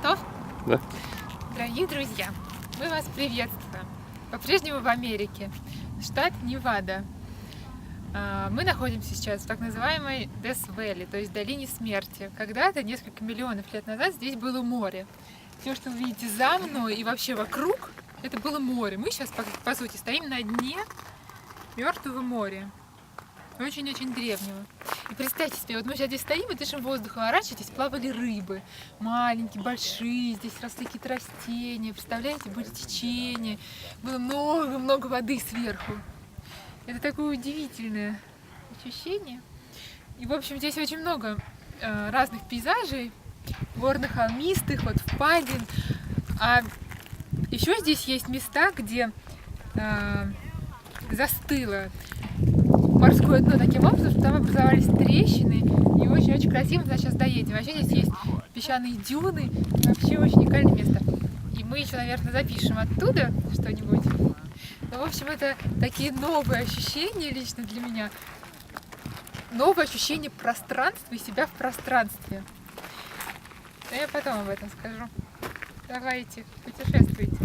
Готов? Да. Дорогие друзья, мы вас приветствуем. По-прежнему в Америке, штат Невада. Мы находимся сейчас в так называемой Death Valley, то есть долине смерти. Когда-то, несколько миллионов лет назад, здесь было море. Все, что вы видите за мной и вообще вокруг, это было море. Мы сейчас, по сути, стоим на дне мертвого моря. Очень-очень древнего. И представьте себе, вот мы сейчас здесь стоим и дышим воздухом, а раньше здесь плавали рыбы. Маленькие, большие, здесь росли какие-то растения. Представляете, были течения. Было много-много воды сверху. Это такое удивительное ощущение. И, в общем, здесь очень много разных пейзажей. Горно-холмистых, вот впадин. А еще здесь есть места, где застыло морское дно таким образом, что там образовались трещины, и очень-очень красиво мы сейчас доедем. Вообще здесь есть песчаные дюны, вообще очень уникальное место. И мы еще, наверное, запишем оттуда что-нибудь. Ну, в общем, это такие новые ощущения лично для меня. Новое ощущение пространства и себя в пространстве. Но я потом об этом скажу. Давайте, путешествуйте.